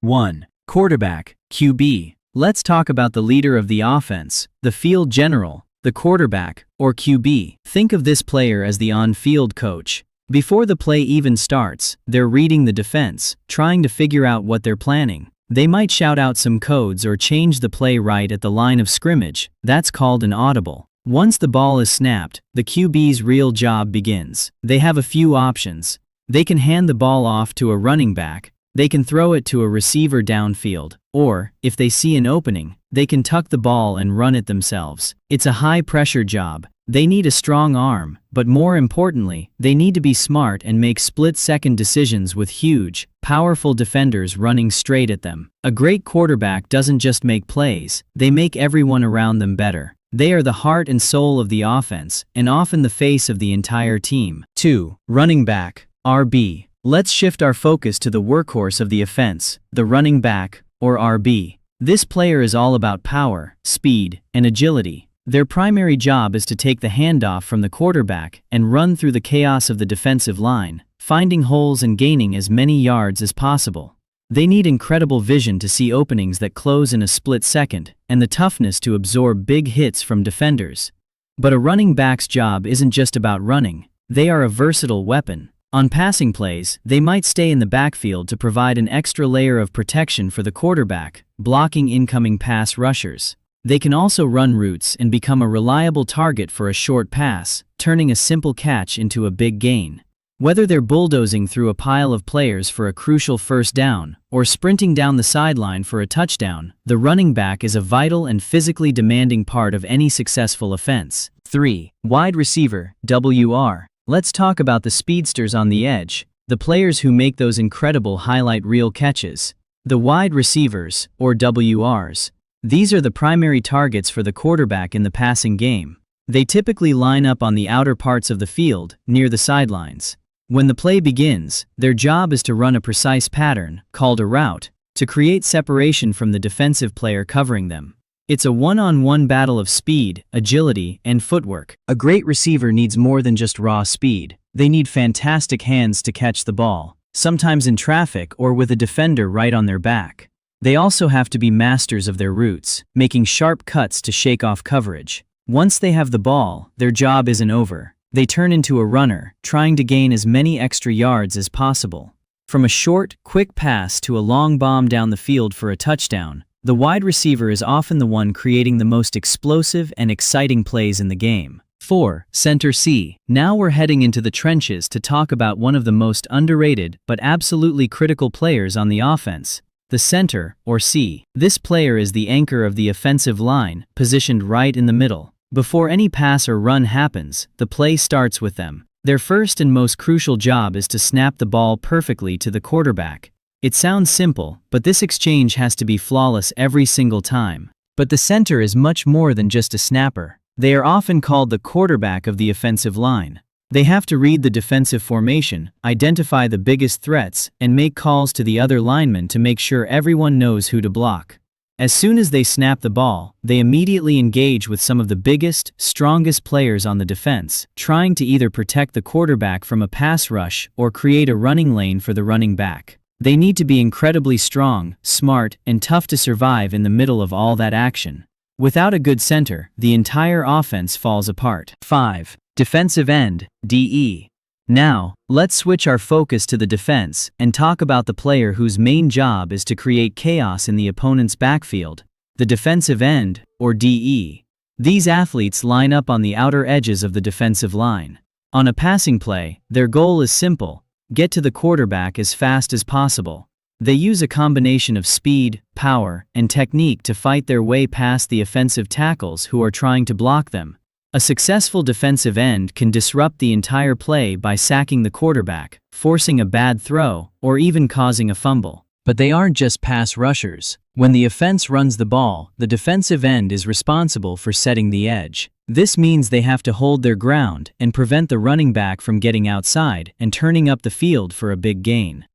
1. Quarterback, QB. Let's talk about the leader of the offense, the field general, the quarterback, or QB. Think of this player as the on-field coach. Before the play even starts, they're reading the defense, trying to figure out what they're planning. They might shout out some codes or change the play right at the line of scrimmage. That's called an audible. Once the ball is snapped, the QB's real job begins. They have a few options. They can hand the ball off to a running back, they can throw it to a receiver downfield, or, if they see an opening, they can tuck the ball and run it themselves. It's a high-pressure job. They need a strong arm, but more importantly, they need to be smart and make split-second decisions with huge, powerful defenders running straight at them. A great quarterback doesn't just make plays, they make everyone around them better. They are the heart and soul of the offense, and often the face of the entire team. 2. Running back, RB. Let's shift our focus to the workhorse of the offense, the running back, or RB. This player is all about power, speed, and agility. Their primary job is to take the handoff from the quarterback and run through the chaos of the defensive line, finding holes and gaining as many yards as possible. They need incredible vision to see openings that close in a split second, and the toughness to absorb big hits from defenders. But a running back's job isn't just about running. They are a versatile weapon. On passing plays, they might stay in the backfield to provide an extra layer of protection for the quarterback, blocking incoming pass rushers. They can also run routes and become a reliable target for a short pass, turning a simple catch into a big gain. Whether they're bulldozing through a pile of players for a crucial first down, or sprinting down the sideline for a touchdown, the running back is a vital and physically demanding part of any successful offense. 3. Wide receiver, WR. Let's talk about the speedsters on the edge, the players who make those incredible highlight reel catches. The wide receivers, or WRs. These are the primary targets for the quarterback in the passing game. They typically line up on the outer parts of the field, near the sidelines. When the play begins, their job is to run a precise pattern, called a route, to create separation from the defensive player covering them. It's a one-on-one battle of speed, agility, and footwork. A great receiver needs more than just raw speed. They need fantastic hands to catch the ball, sometimes in traffic or with a defender right on their back. They also have to be masters of their routes, making sharp cuts to shake off coverage. Once they have the ball, their job isn't over. They turn into a runner, trying to gain as many extra yards as possible. From a short, quick pass to a long bomb down the field for a touchdown, the wide receiver is often the one creating the most explosive and exciting plays in the game. 4. Center C. Now we're heading into the trenches to talk about one of the most underrated but absolutely critical players on the offense. The center, or C. This player is the anchor of the offensive line, positioned right in the middle. Before any pass or run happens, the play starts with them. Their first and most crucial job is to snap the ball perfectly to the quarterback. It sounds simple, but this exchange has to be flawless every single time. But the center is much more than just a snapper. They are often called the quarterback of the offensive line. They have to read the defensive formation, identify the biggest threats, and make calls to the other linemen to make sure everyone knows who to block. As soon as they snap the ball, they immediately engage with some of the biggest, strongest players on the defense, trying to either protect the quarterback from a pass rush or create a running lane for the running back. They need to be incredibly strong, smart, and tough to survive in the middle of all that action. Without a good center, the entire offense falls apart. 5. Defensive end, DE. Now, let's switch our focus to the defense and talk about the player whose main job is to create chaos in the opponent's backfield, the defensive end, or DE. These athletes line up on the outer edges of the defensive line. On a passing play, their goal is simple: get to the quarterback as fast as possible. They use a combination of speed, power, and technique to fight their way past the offensive tackles who are trying to block them. A successful defensive end can disrupt the entire play by sacking the quarterback, forcing a bad throw, or even causing a fumble. But they aren't just pass rushers. When the offense runs the ball, the defensive end is responsible for setting the edge. This means they have to hold their ground and prevent the running back from getting outside and turning up the field for a big gain.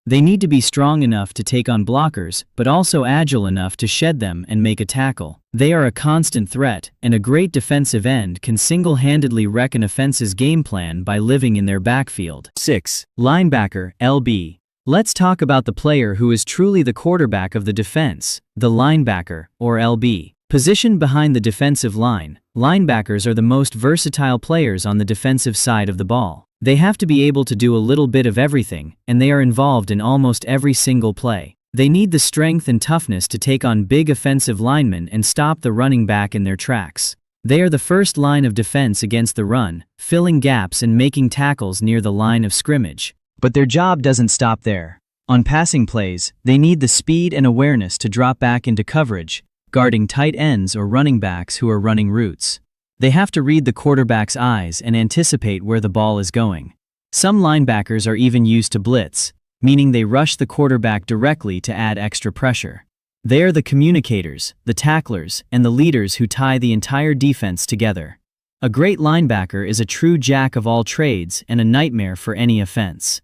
They need to be strong enough to take on blockers, but also agile enough to shed them and make a tackle. They are a constant threat, and a great defensive end can single-handedly wreck an offense's game plan by living in their backfield. 6. Linebacker, LB. Let's talk about the player who is truly the quarterback of the defense, the linebacker, or LB. Positioned behind the defensive line, linebackers are the most versatile players on the defensive side of the ball. They have to be able to do a little bit of everything, and they are involved in almost every single play. They need the strength and toughness to take on big offensive linemen and stop the running back in their tracks. They are the first line of defense against the run, filling gaps and making tackles near the line of scrimmage. But their job doesn't stop there. On passing plays, they need the speed and awareness to drop back into coverage, guarding tight ends or running backs who are running routes. They have to read the quarterback's eyes and anticipate where the ball is going. Some linebackers are even used to blitz, meaning they rush the quarterback directly to add extra pressure. They are the communicators, the tacklers, and the leaders who tie the entire defense together. A great linebacker is a true jack of all trades and a nightmare for any offense.